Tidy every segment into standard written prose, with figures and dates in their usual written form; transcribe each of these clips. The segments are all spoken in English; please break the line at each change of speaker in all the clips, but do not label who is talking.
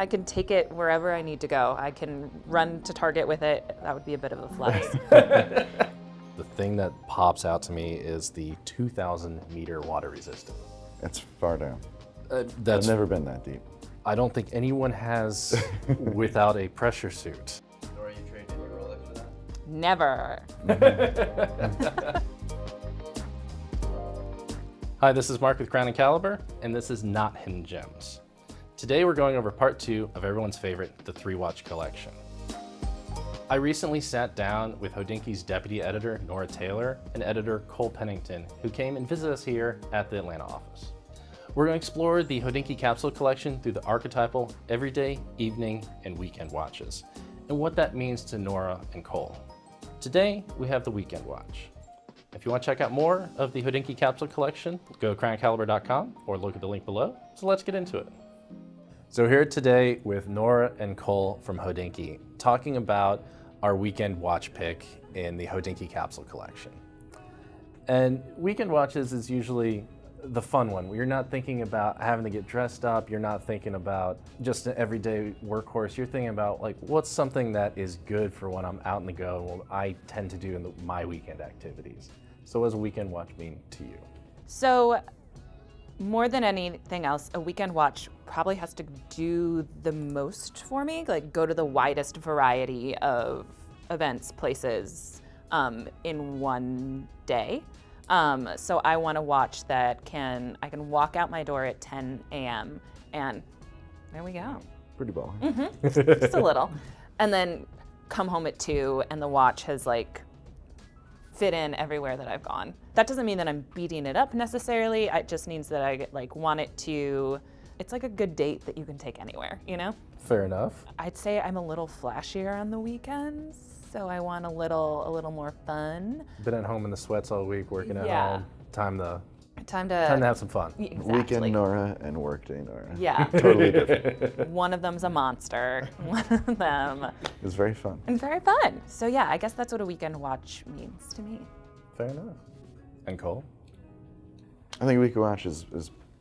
I can take it wherever I need to go. I can run to Target with it. That would be a bit of a flex.
The thing that pops out to me is the 2,000 meter water resistant.
That's far down.
That's
I've never been that deep.
I don't think anyone has without a pressure suit.
Nora, you traded your Rolex for that?
Never.
Hi, this is Mark with Crown & Caliber, and this is Not Hidden Gems. Today we're going over part 2 of everyone's favorite, the 3-watch collection. I recently sat down with HODINKEE's deputy editor, Nora Taylor, and editor Cole Pennington, who came and visited us here at the Atlanta office. We're going to explore the HODINKEE Capsule Collection through the archetypal, everyday, evening, and weekend watches, and what that means to Nora and Cole. Today, we have the weekend watch. If you want to check out more of the HODINKEE Capsule Collection, go to crowncaliber.com or look at the link below. So let's get into it. So here today with Nora and Cole from HODINKEE, talking about our weekend watch pick in the HODINKEE Capsule Collection. And weekend watches is usually the fun one, where you're not thinking about having to get dressed up, you're not thinking about just an everyday workhorse, you're thinking about like, what's something that is good for when I'm out in the go and what I tend to do in my weekend activities. So what does a weekend watch mean to you?
So more than anything else, a weekend watch probably has to do the most for me, like go to the widest variety of events, places in one day. So I want to watch that I can walk out my door at 10 a.m. and there we go.
Pretty baller.
Mm-hmm. Just a little. And then come home at 2 and the watch has like fit in everywhere that I've gone. That doesn't mean that I'm beating it up necessarily. It just means that I like want it to, it's like a good date that you can take anywhere, you know?
Fair enough.
I'd say I'm a little flashier on the weekends, so I want a little more fun.
Been at home in the sweats all week, working at
Yeah.
home. Time to have some fun.
Exactly.
Weekend Nora and workday Nora.
Yeah.
Totally different.
One of them's a monster. One of them.
It was very fun.
And very fun. So yeah, I guess that's what a weekend watch means to me.
Fair enough. And Cole?
I think weekend watch is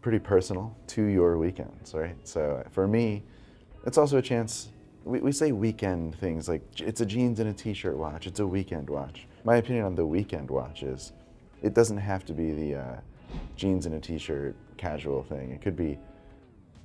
pretty personal to your weekends, right? So for me, it's also a chance, we say weekend things like it's a jeans and a t-shirt watch, it's a weekend watch. My opinion on the weekend watch is it doesn't have to be the jeans and a t-shirt casual thing. It could be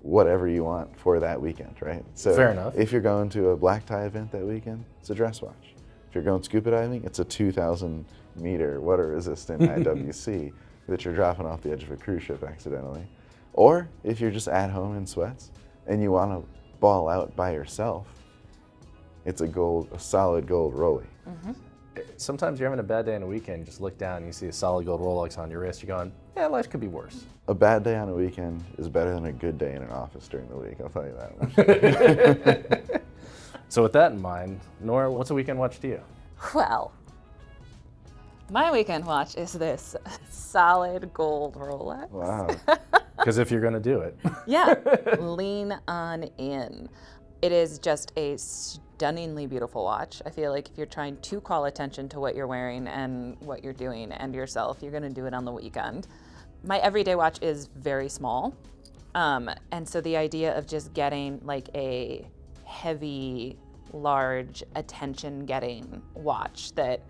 whatever you want for that weekend, right? So
fair enough.
If you're going to a black tie event that weekend, it's a dress watch. If you're going scuba diving, it's a 2,000 meter water resistant IWC that you're dropping off the edge of a cruise ship accidentally. Or if you're just at home in sweats and you want to ball out by yourself, it's a solid gold Rollie.
Mm-hmm.
Sometimes you're having a bad day on a weekend, you just look down and you see a solid gold Rolex on your wrist, you're going, yeah, life could be worse.
A bad day on a weekend is better than a good day in an office during the week, I'll tell you that much.
So with that in mind, Nora, what's a weekend watch to you?
Well, my weekend watch is this solid gold Rolex.
Wow.
Because if you're going to do it.
Yeah, lean on in. It is just a stunningly beautiful watch. I feel like if you're trying to call attention to what you're wearing and what you're doing and yourself, you're gonna do it on the weekend. My everyday watch is very small. And so the idea of just getting like a heavy, large, attention-getting watch that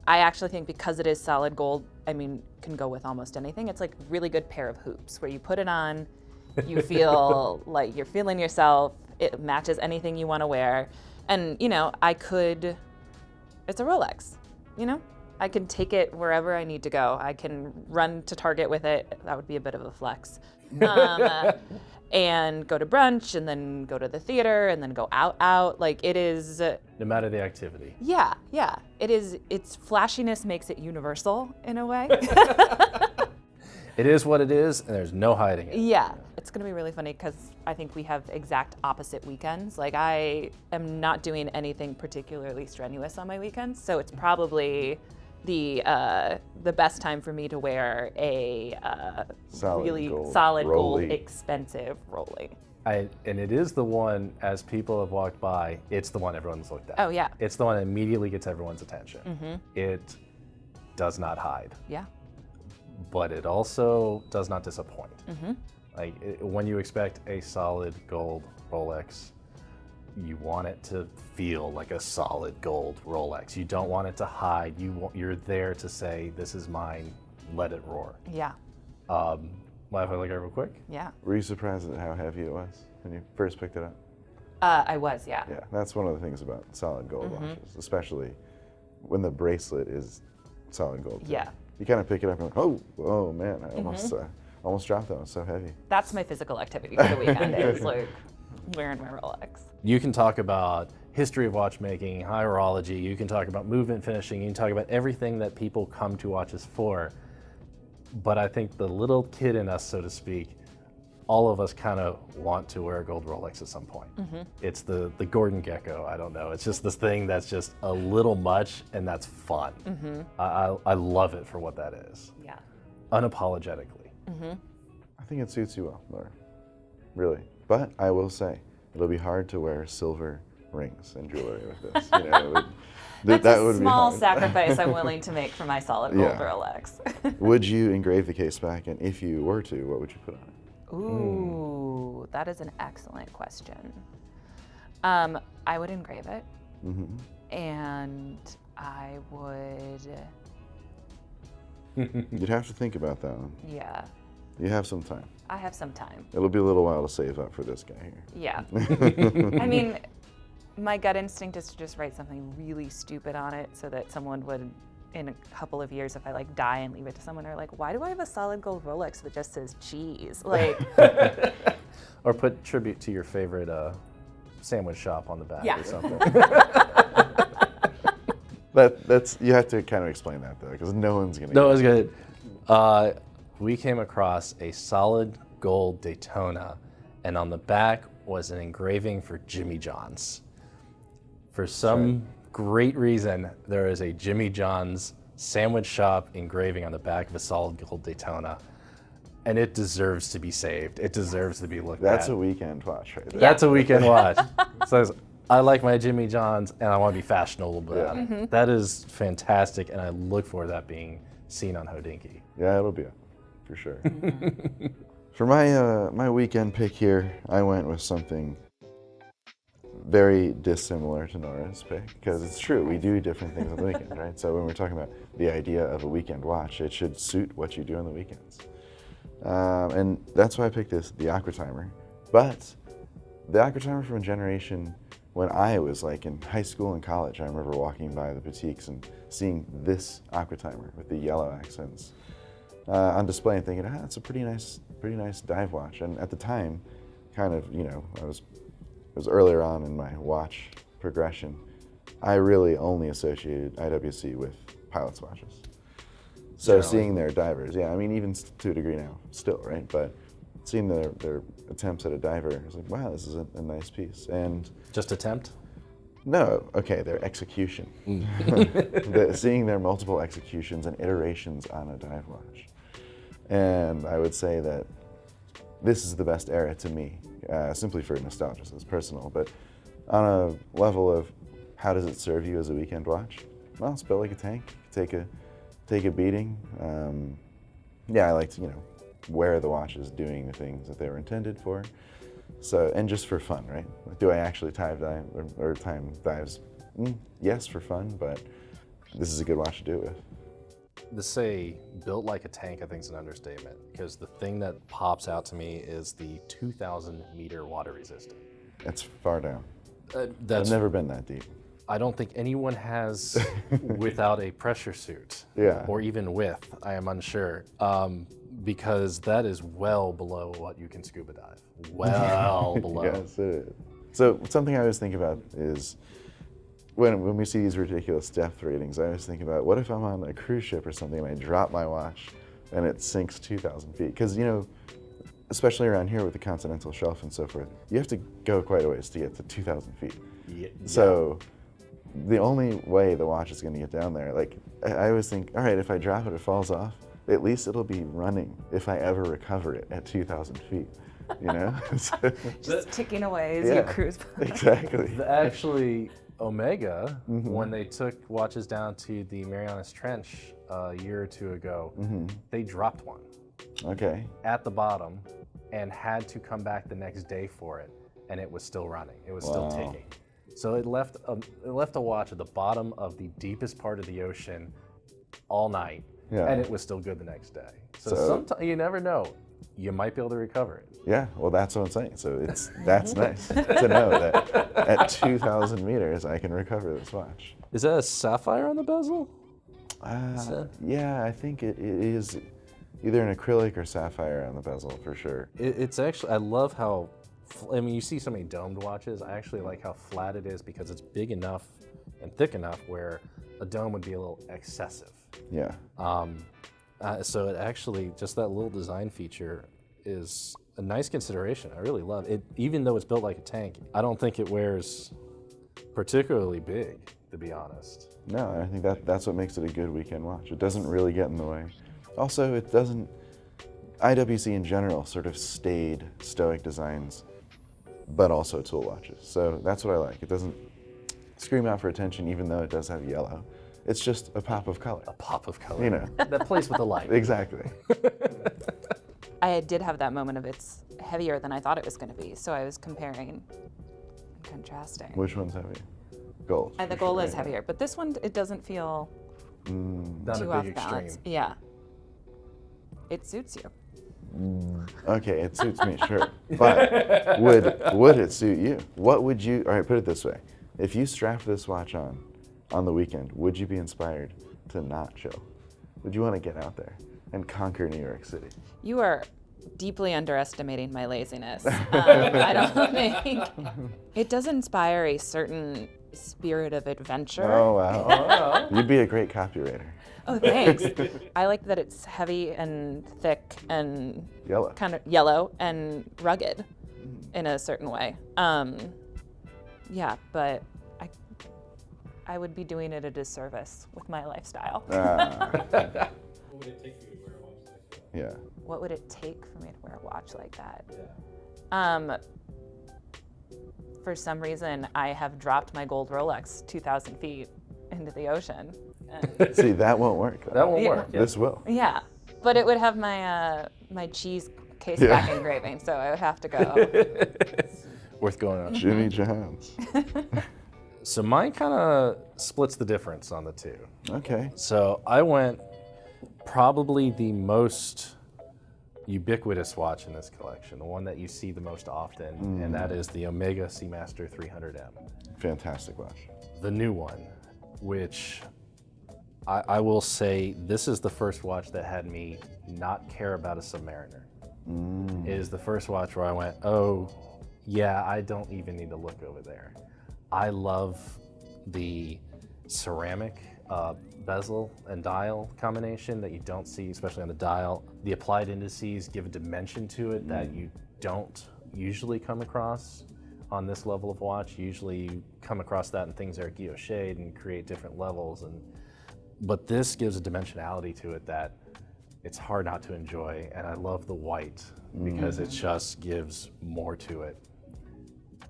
I actually think because it is solid gold, I mean, can go with almost anything. It's like a really good pair of hoops where you put it on, you feel like you're feeling yourself, it matches anything you want to wear. And, you know, it's a Rolex, you know? I can take it wherever I need to go. I can run to Target with it. That would be a bit of a flex. And go to brunch and then go to the theater and then go out. Like it is.
No matter the activity.
Yeah. It is, its flashiness makes it universal in a way.
It is what it is, and there's no hiding it.
Yeah, it's gonna be really funny because I think we have exact opposite weekends. Like I am not doing anything particularly strenuous on my weekends, so it's probably the best time for me to wear a really solid gold, expensive Rollie.
And it is the one, as people have walked by, it's the one everyone's looked at.
Oh yeah.
It's the one that immediately gets everyone's attention.
Mm-hmm.
It does not hide.
Yeah.
But it also does not disappoint.
Mm-hmm.
When you expect a solid gold Rolex, you want it to feel like a solid gold Rolex. You don't want it to hide. You're there to say, this is mine, let it roar.
Yeah.
Mind if I look at it real quick?
Yeah.
Were you surprised at how heavy it was when you first picked it up?
I was, yeah.
Yeah, that's one of the things about solid gold watches, especially when the bracelet is solid gold. Too.
Yeah.
You kind of pick it up and like, oh man, I almost dropped that. It was so heavy.
That's my physical activity for the weekend is like wearing my Rolex.
You can talk about history of watchmaking, horology, you can talk about movement finishing, you can talk about everything that people come to watches for. But I think the little kid in us, so to speak, all of us kind of want to wear a gold Rolex at some point. It's the Gordon Gecko, I don't know. It's just this thing that's just a little much and that's fun. I love it for what that is.
Yeah.
Unapologetically.
I think it suits you well, Nora. Really. But I will say, it'll be hard to wear silver rings and jewelry with this. You know,
That's
that
a
would
small
be hard.
sacrifice I'm willing to make for my solid gold
Yeah.
Rolex.
Would you engrave the case back? And if you were to, what would you put on it?
Ooh, that is an excellent question. I would engrave it, and I would,
You'd have to think about that one.
yeah,
You have some time.
I have some time.
It'll be a little while to save up for this guy here.
Yeah. I mean, my gut instinct is to just write something really stupid on it so that someone would, in a couple of years, if I like die and leave it to someone, are like, why do I have a solid gold Rolex that just says cheese? Like,
Or put tribute to your favorite sandwich shop on the back
Yeah.
or something.
That's you have to kind of explain that though, because no one's gonna.
No, it was good. We came across a solid gold Daytona, and on the back was an engraving for Jimmy John's. For some great reason, there is a Jimmy John's sandwich shop engraving on the back of a solid gold Daytona, and it deserves to be saved. It deserves to be looked
That's
at.
a weekend watch right there.
That's a weekend watch. It says, I like my Jimmy John's and I want to be fashionable about it. That is fantastic, and I look forward to that being seen on HODINKEE.
Yeah, it'll be up for sure. For my my weekend pick here, I went with something very dissimilar to Nora's pick, because it's true, we do different things on the weekend, right? So when we're talking about the idea of a weekend watch, it should suit what you do on the weekends. And that's why I picked the Aqua Timer. But the Aqua Timer from a generation when I was like in high school and college, I remember walking by the boutiques and seeing this Aqua Timer with the yellow accents on display and thinking, that's a pretty nice dive watch. And at the time, kind of, you know, it was earlier on in my watch progression. I really only associated IWC with pilots' watches. So seeing their divers, yeah, I mean, even to a degree now, still, right? But seeing their attempts at a diver, I was like, wow, this is a nice piece. And
Just attempt?
no, okay, their execution. Seeing their multiple executions and iterations on a dive watch. And I would say that this is the best era to me, simply for nostalgia, so it's personal. But on a level of how does it serve you as a weekend watch? Well, it's built like a tank. Take a beating. Yeah, I like to, wear the watches doing the things that they were intended for. So, and just for fun, right? Do I actually time dives? Yes, for fun, but this is a good watch to do it with.
To say built like a tank, I think is an understatement, because the thing that pops out to me is the 2,000 meter water resistant.
That's far down. I've
That's
never been that deep.
I don't think anyone has without a pressure suit.
Yeah.
Or even with, I am unsure. Because that is well below what you can scuba dive. Well below.
Yes, it is. So something I always think about is when we see these ridiculous depth ratings, I always think about, what if I'm on a cruise ship or something and I drop my watch and it sinks 2,000 feet? Because, especially around here with the continental shelf and so forth, you have to go quite a ways to get to 2,000 feet.
Yeah.
So the only way the watch is going to get down there, like, I always think, all right, if I drop it, it falls off, at least it'll be running if I ever recover it at 2,000 feet,
just ticking away as you cruise by.
Exactly.
Actually, Omega, when they took watches down to the Marianas Trench a year or two ago, they dropped one
Okay.
at the bottom and had to come back the next day for it, and it was still running. It was still
Wow.
ticking. So it left a watch at the bottom of the deepest part of the ocean all night,
Yeah.
and it was still good the next day. So
So-
sometimes you never know. You might be able to recover it.
Yeah, well, that's what I'm saying. So that's nice to know that at 2,000 meters, I can recover this watch.
Is that a sapphire on the bezel?
Yeah, I think it is either an acrylic or sapphire on the bezel for sure.
It's actually, I love how, I mean, you see so many domed watches. I actually like how flat it is because it's big enough and thick enough where a dome would be a little excessive.
Yeah.
So it actually, just that little design feature is a nice consideration. I really love it. Even though it's built like a tank, I don't think it wears particularly big, to be honest.
No, I think that's what makes it a good weekend watch. It doesn't really get in the way. Also, it doesn't, IWC in general sort of stayed stoic designs, but also tool watches. So that's what I like. It doesn't scream out for attention even though it does have yellow. It's just a pop of color.
A pop of color.
You know.
That plays with the light.
Exactly.
I did have that moment of it's heavier than I thought it was going to be, so I was comparing and contrasting.
Which one's heavier? Gold.
And the
for
gold
sure,
is
right?
heavier, but this one, it doesn't feel
Not
too
a
off
big
balance.
extreme.
Yeah. It suits you.
Okay, it suits me, sure. But would it suit you? What would you, all right, put it this way. If you strapped this watch on the weekend, would you be inspired to not chill? Would you want to get out there and conquer New York City?
You are deeply underestimating my laziness. I don't think it does inspire a certain spirit of adventure.
Oh, wow. You'd be a great copywriter.
Oh, thanks. I like that it's heavy and thick and
Yellow.
kind of yellow and rugged in a certain way. Yeah, but I would be doing it a disservice with my lifestyle.
What would it take you to wear a watch like that?
Yeah.
What would it take for me to wear a watch like that?
Yeah.
For some reason, I have dropped my gold Rolex 2,000 feet into the ocean. And
See, that won't work. though.
That won't
Yeah.
work. Yeah.
This will.
yeah, but it would have my my cheese case back engraving, so I would have to go.
Worth going on.
Jimmy Johns.
So mine kind of splits the difference on the two.
Okay.
So I went probably the most ubiquitous watch in this collection, the one that you see the most often, and that is the Omega Seamaster 300M.
Fantastic watch.
The new one, which I will say this is the first watch that had me not care about a Submariner. It is the first watch where I went, oh, yeah, I don't even need to look over there. I love the ceramic bezel and dial combination that you don't see, especially on the dial. The applied indices give a dimension to it that you don't usually come across on this level of watch. Usually you come across that in things that are guillocheed and create different levels, but this gives a dimensionality to it that it's hard not to enjoy, and I love the white because it just gives more to it.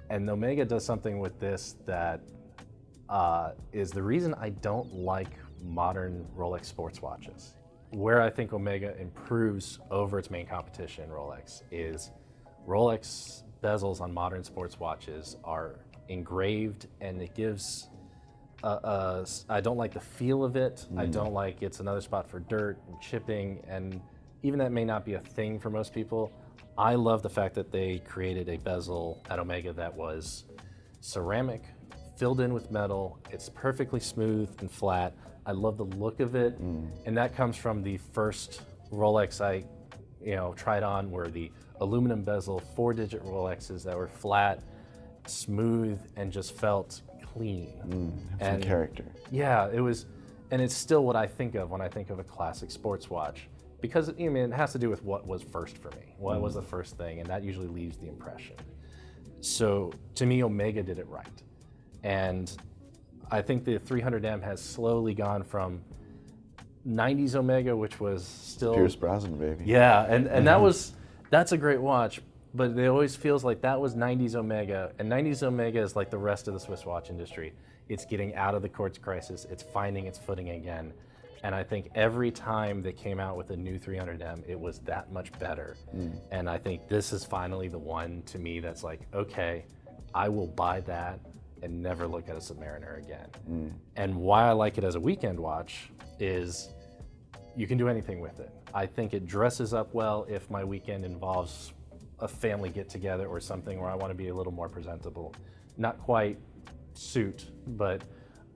And Omega does something with this that is the reason I don't like modern Rolex sports watches. Where I think Omega improves over its main competition, Rolex, is Rolex bezels on modern sports watches are engraved, and it gives I don't like the feel of it. I don't like it's another spot for dirt and chipping, and even that may not be a thing for most people. I love the fact that they created a bezel at Omega that was ceramic, filled in with metal. It's perfectly smooth and flat. I love the look of it, and that comes from the first Rolex I tried on were the aluminum bezel 4-digit Rolexes that were flat, smooth, and just felt clean.
Some character.
Yeah, it was, and it's still what I think of when I think of a classic sports watch, because it has to do with what was first for me. What was the first thing, and that usually leaves the impression. So to me, Omega did it right. And I think the 300M has slowly gone from 90s Omega, which was still...
Pierce Brosnan, baby.
Yeah, and that's a great watch, but it always feels like that was 90s Omega, and 90s Omega is like the rest of the Swiss watch industry. It's getting out of the quartz crisis, it's finding its footing again, And I think every time they came out with a new 300M, it was that much better. And I think this is finally the one to me that's like, okay, I will buy that and never look at a Submariner again. And why I like it as a weekend watch is you can do anything with it. I think it dresses up well if my weekend involves a family get together or something where I want to be a little more presentable. Not quite suit, but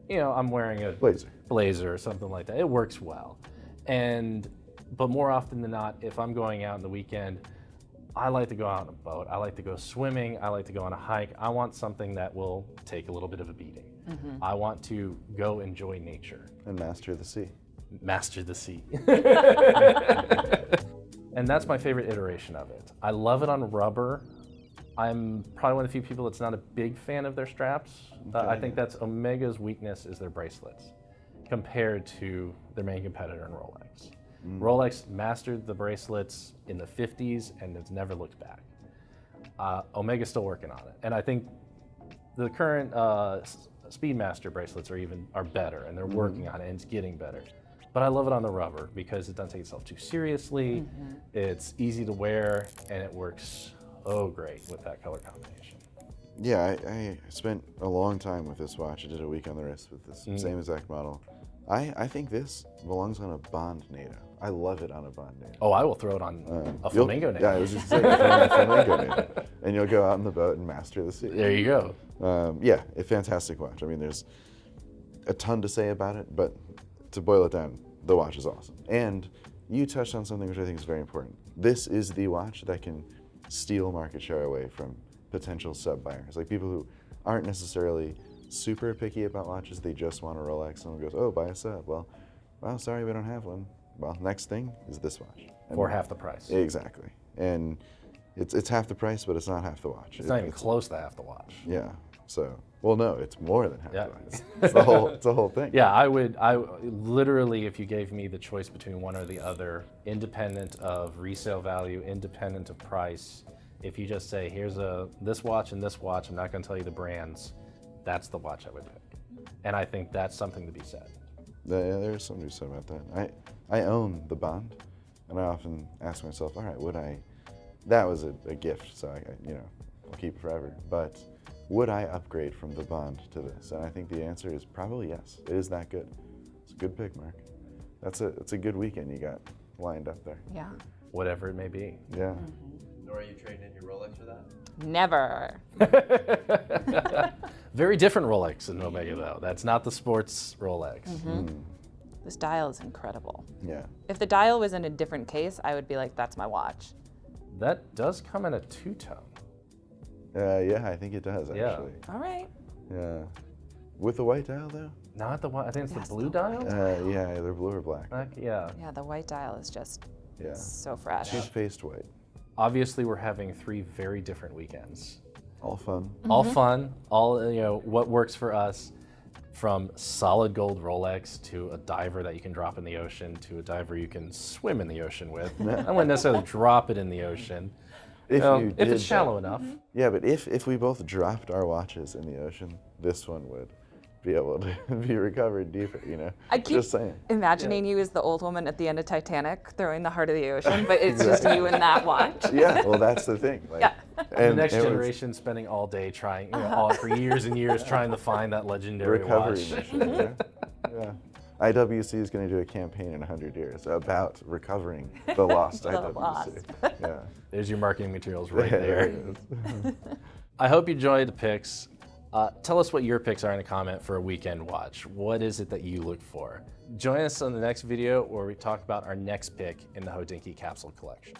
you know, I'm wearing a blazer or something like that. It works well. But more often than not, if I'm going out on the weekend, I like to go out on a boat. I like to go swimming. I like to go on a hike. I want something that will take a little bit of a beating. I want to go enjoy nature.
And master the sea.
Master the sea. And that's my favorite iteration of it. I love it on rubber. I'm probably one of the few people that's not a big fan of their straps. I think that's Omega's weakness is their bracelets compared to their main competitor in Rolex. Rolex mastered the bracelets in the 50s and has never looked back. Omega's still working on it. And I think the current Speedmaster bracelets are better, and they're working on it, and it's getting better. But I love it on the rubber because it doesn't take itself too seriously. It's easy to wear, and it works great with that color combination.
Yeah, I spent a long time with this watch. I did a week on the wrist with this same exact model. I think this belongs on a Bond NATO. I love it on a Bond NATO.
Oh, I will throw it on a Flamingo NATO.
Yeah, I was just saying, throw it on a Flamingo NATO. And you'll go out on the boat and master the sea.
There you go.
Yeah, a fantastic watch. I mean, there's a ton to say about it, but to boil it down, the watch is awesome. And you touched on something which I think is very important. This is the watch that can steal market share away from potential sub-buyers. Like people who aren't necessarily super picky about watches, they just want a Rolex. Someone goes, oh, buy a sub. Well, sorry, we don't have one. Well, next thing is this watch.
For half the price.
Exactly. And it's half the price, but it's not half the watch.
It's not even close to half the watch.
Yeah. So, well, no, it's more than half the price. It's the whole thing.
Yeah, I literally, if you gave me the choice between one or the other, independent of resale value, independent of price, if you just say, here's this watch and this watch, I'm not going to tell you the brands, that's the watch I would pick. And I think that's something to be said.
Yeah, there's something to be said about that. I own the Bond, and I often ask myself, all right, that was a gift, so I'll keep it forever, but would I upgrade from the Bond to this? And I think the answer is probably yes. It is that good. It's a good pick, Mark. That's a good weekend you got lined up there.
Yeah.
Whatever it may be.
Yeah.
Nora, you trading in your Rolex for that?
Never.
Very different Rolex in Omega, though. That's not the sports Rolex.
This dial is incredible.
Yeah.
If the dial was in a different case, I would be like, that's my watch.
That does come in a two-tone.
Yeah, I think it does, actually.
Yeah.
All right.
Yeah. With the white dial, though?
Not the one, I think it's
Yes,
the blue
the
dial?
Yeah, either blue or black.
Yeah.
Yeah, the white dial is just
Yeah.
so fresh.
Toothpaste white.
Obviously, we're having 3 very different weekends.
All fun.
All fun, all, what works for us, from solid gold Rolex to a diver that you can drop in the ocean to a diver you can swim in the ocean with. I wouldn't necessarily drop it in the ocean.
If
It's shallow enough.
Yeah, but if we both dropped our watches in the ocean, this one would be able to be recovered deeper,
I keep
Just saying.
imagining you as the old woman at the end of Titanic throwing the heart of the ocean, but it's just you in that watch.
Yeah, well, that's the thing. Like,
Yeah.
The next generation spending all day trying, for years and years trying to find that legendary
recovery
watch.
mission. Yeah. IWC is going to do a campaign in 100 years about recovering the lost IWC.
lost.
Yeah.
There's your marketing materials right
There
there.
it is.
I hope you enjoyed the picks. Tell us what your picks are in a comment for a weekend watch. What is it that you look for? Join us on the next video where we talk about our next pick in the HODINKEE Capsule Collection.